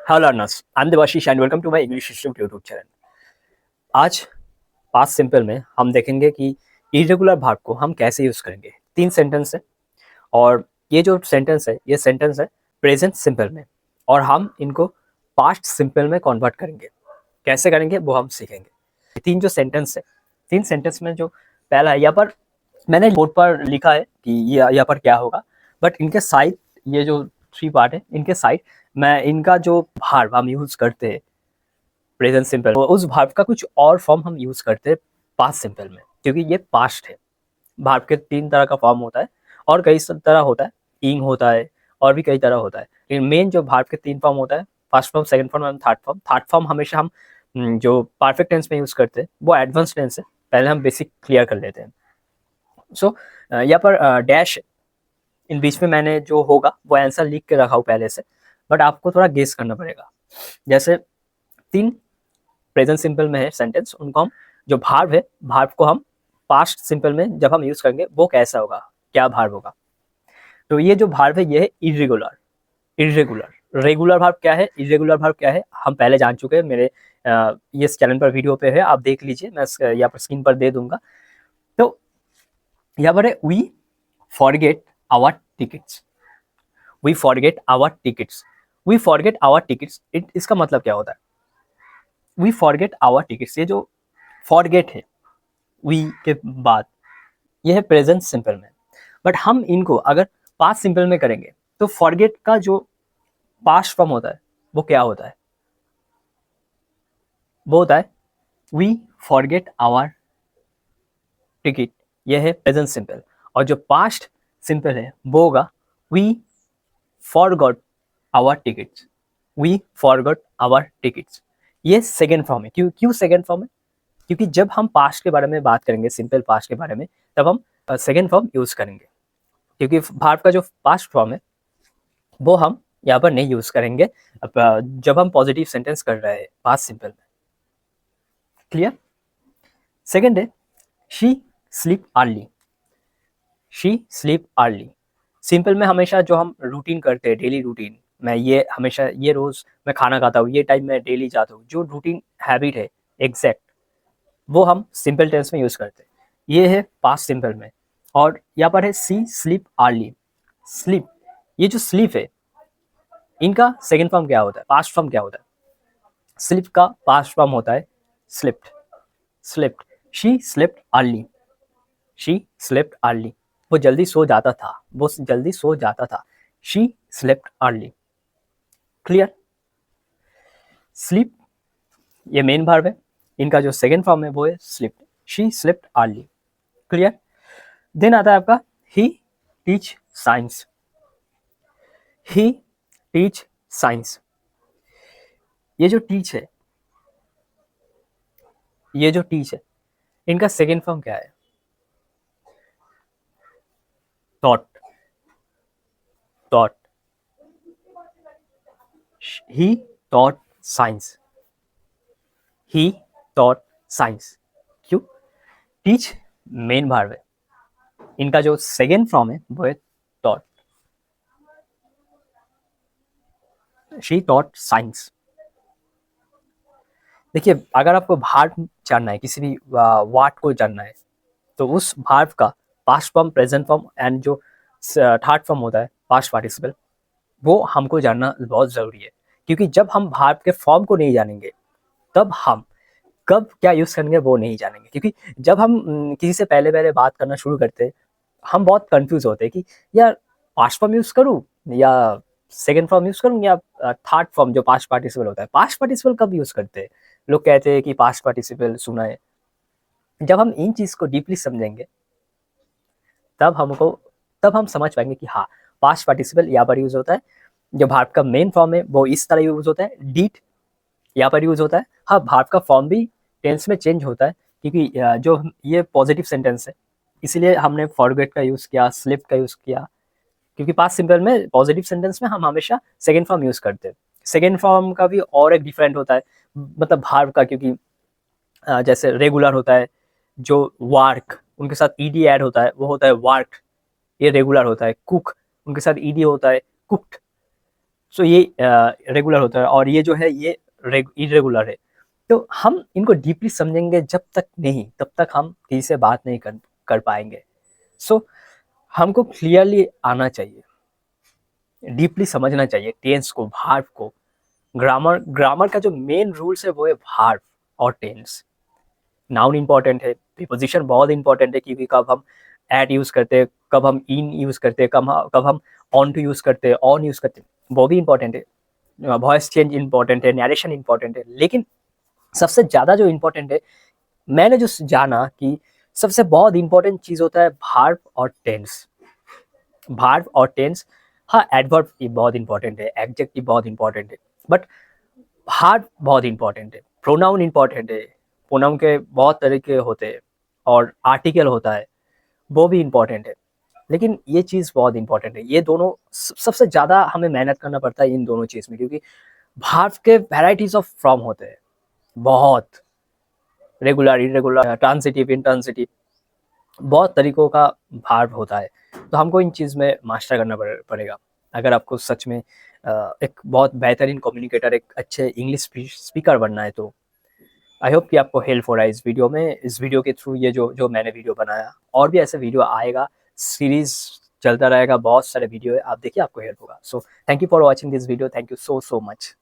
Hello learners, I'm Devashish and welcome to my English System YouTube channel. आज past simple में हम देखेंगे कि इरेगुलर वर्ब को हम कैसे यूज़ करेंगे। 3 सेंटेंस है और ये जो सेंटेंस है ये सेंटेंस है प्रेजेंट सिंपल में और हम इनको पास्ट सिंपल में कन्वर्ट करेंगे। कैसे करेंगे वो हम सीखेंगे। 3 जो सेंटेंस है, 3 सेंटेंस में जो पहला है, यहाँ पर मैंने बोर्ड पर लिखा है कि ये यहाँ पर क्या होगा, बट इनके साइड ये जो 3 पार्ट है इनके साइड मैं इनका जो वर्ब हम यूज़ करते हैं प्रेजेंट सिंपल, तो उस वर्ब का कुछ और फॉर्म हम यूज़ करते हैं पास्ट सिंपल में, क्योंकि ये पास्ट है। वर्ब के 3 तरह का फॉर्म होता है और कई तरह होता है, इंग होता है और भी कई तरह होता है। लेकिन मेन जो वर्ब के 3 फॉर्म होता है, first form, second form and third form. Third form हमेशा हम जो परफेक्ट टेंस में यूज़ करते हैं वो एडवांस टेंस है। पहले हम बेसिक क्लियर कर लेते हैं। सो यहाँ पर डैश इन बीच में मैंने जो होगा वो आंसर लिख के रखा हूँ पहले से, बट आपको थोड़ा गेस करना पड़ेगा। जैसे 3 प्रेजेंट सिंपल में है सेंटेंस, उनको हम जो वर्ब है, वर्ब को हम पास्ट सिंपल में जब हम यूज करेंगे वो कैसा होगा, क्या वर्ब होगा। तो ये जो वर्ब है ये है इरेगुलर। इरेगुलर रेगुलर वर्ब क्या है, इरेगुलर वर्ब क्या है, हम पहले जान चुके हैं। मेरे ये चैनल पर वीडियो पे है, आप देख लीजिए, मैं यहाँ पर स्क्रीन पर दे दूंगा। तो यहाँ पर है we forget our tickets. We forget our tickets. We forget our tickets, इसका मतलब क्या होता है? वी फॉरगेट आवर टिकट्स, ये जो फॉरगेट है वी के बाद, ये है प्रेजेंट सिंपल में। बट हम इनको अगर पास्ट सिंपल में करेंगे तो फॉरगेट का जो पास्ट फॉर्म होता है वो क्या होता है? वो होता है वी फॉरगेट आवर टिकट। ये है प्रेजेंट सिंपल। और जो पास्ट सिंपल है वो होगा we forgot our tickets. We forgot our tickets, ये सेकेंड फॉर्म है। क्यों सेकेंड फॉर्म है? क्योंकि जब हम पास्ट के बारे में बात करेंगे, सिंपल पास्ट के बारे में, तब हम सेकेंड फॉर्म यूज करेंगे, क्योंकि वर्ब का जो पास्ट फॉर्म है वो हम यहाँ पर नहीं यूज करेंगे जब हम पॉजिटिव सेंटेंस कर रहे हैं पास्ट सिंपल में। क्लियर? सेकेंड है she sleep early. She sleep early. Simple में हमेशा जो हम रूटीन करते हैं, डेली रूटीन, मैं ये हमेशा ये रोज मैं खाना खाता हूँ, ये टाइम मैं डेली जाता हूँ, जो रूटीन हैबिट है एग्जैक्ट, वो हम सिंपल टेंस में यूज करते हैं। ये है पास्ट सिंपल में। और यहाँ पर है सी स्लीप अर्ली। स्लीप, ये जो स्लीप है इनका सेकेंड फॉर्म क्या होता है, पास्ट फॉर्म क्या होता है? स्लीप का पास्ट फॉर्म होता है slipped. Slipped. She slipped early. She slipped early, वो जल्दी सो जाता था, वो जल्दी सो जाता था। She slipped early. Clear? Sleep ये मेन वर्ब है, इनका जो सेकेंड फॉर्म है वो है slipped. She slipped early. Clear? Then आता है आपका he teach science. He teach science. ये जो टीच है, ये जो टीच है, इनका सेकेंड फॉर्म क्या है? Taught. Taught. He taught science. He taught science. क्यों? टीच मेन वर्ब है, इनका जो सेकेंड फॉर्म है वो है टॉट। She taught science. देखिए, अगर आपको वर्ब जानना है, किसी भी वर्ड को जानना है, तो उस वर्ब का past form, present form and जो थर्ड फॉर्म होता है पास्ट पार्टिसिपल, वो हमको जानना बहुत ज़रूरी है। क्योंकि जब हम वर्ब के फॉर्म को नहीं जानेंगे तब हम कब क्या यूज़ करेंगे वो नहीं जानेंगे। क्योंकि जब हम किसी से पहले पहले बात करना शुरू करते हैं, हम बहुत कंफ्यूज होते हैं कि यार पास्ट फॉर्म यूज़ करूँ या सेकेंड फॉर्म यूज़ करूँ या थर्ड फॉर्म जो पास्ट पार्टिसिपल होता है। पास्ट पार्टिसिपल कब यूज़ करते हैं? लोग कहते हैं कि पास्ट पार्टिसिपल सुना है। जब हम इन चीज़ को डीपली समझेंगे तब हम समझ पाएंगे कि हाँ, पास्ट पार्टिसिपल यहाँ पर यूज़ होता है। जो वर्ब का मेन फॉर्म है वो इस तरह यूज़ होता है, डिड यहाँ पर यूज़ होता है। हाँ, वर्ब का फॉर्म भी टेंस में चेंज होता है, क्योंकि जो ये पॉजिटिव सेंटेंस है इसीलिए हमने फॉरगेट का यूज़ किया, स्लिप का यूज़ किया, क्योंकि पास्ट सिंपल में पॉजिटिव सेंटेंस में हम हमेशा सेकेंड फॉर्म यूज़ करते हैं। सेकेंड फॉर्म का भी और एक डिफरेंट होता है, मतलब वर्ब का, क्योंकि जैसे रेगुलर होता है, जो वर्क उनके साथ ईडी ऐड होता है वो होता है वर्क, ये रेगुलर होता है। कुक, उनके साथ ईडी होता है कुक्ड। सो ये रेगुलर होता है और ये जो है ये इरेगुलर है। तो हम इनको डीपली समझेंगे जब तक नहीं, तब तक हम किसी से बात नहीं कर पाएंगे। सो हमको क्लियरली आना चाहिए, डीपली समझना चाहिए टेंस को, भार्ब को। ग्रामर ग्रामर का जो मेन रूल्स है वो है भार्ब और टेंस। नाउन इंपॉर्टेंट है, प्रीपोजिशन बहुत इंपॉर्टेंट है, क्योंकि कब हम एट यूज करते हैं, कब हम इन यूज करते हैं, कब हम ऑन टू यूज करते हैं, ऑन यूज करते हैं, वो भी इंपॉर्टेंट है। वॉइस चेंज इंपॉर्टेंट है, नरेशन इंपॉर्टेंट है, लेकिन सबसे ज़्यादा जो इंपॉर्टेंट है, मैंने जो जाना कि सबसे बहुत इंपॉर्टेंट चीज़ होता है भार्ब और टेंस। भार्ब और टेंस, हाँ एडवर्ब बहुत इंपॉर्टेंट है, एडजेक्टिव बहुत इंपॉर्टेंट है, बट भार्ब बहुत इंपॉर्टेंट है, प्रोनाउन इंपॉर्टेंट है। प्रोनाउन के बहुत तरीके होते हैं और आर्टिकल होता है, वो भी इंपॉर्टेंट है। लेकिन ये चीज़ बहुत इंपॉर्टेंट है, ये दोनों सबसे ज़्यादा हमें मेहनत करना पड़ता है इन दोनों चीज़ में, क्योंकि भार्ब के वैराइटीज ऑफ फॉर्म होते हैं बहुत, रेगुलर, इरेगुलर, ट्रांसिटिव, इंट्रांसिटिव, बहुत तरीकों का भार्ब होता है। तो हमको इन चीज़ में मास्टर करना पड़ेगा अगर आपको सच में एक बहुत बेहतरीन कम्युनिकेटर, एक अच्छे इंग्लिश स्पीकर बनना है। तो आई होप कि आपको हेल्प हो रहा है इस वीडियो में, इस वीडियो के थ्रू, ये जो जो मैंने वीडियो बनाया, और भी ऐसे वीडियो आएगा, सीरीज चलता रहेगा, बहुत सारे वीडियो है, आप देखिए आपको हेल्प होगा। So thank you for watching this video, thank you so much.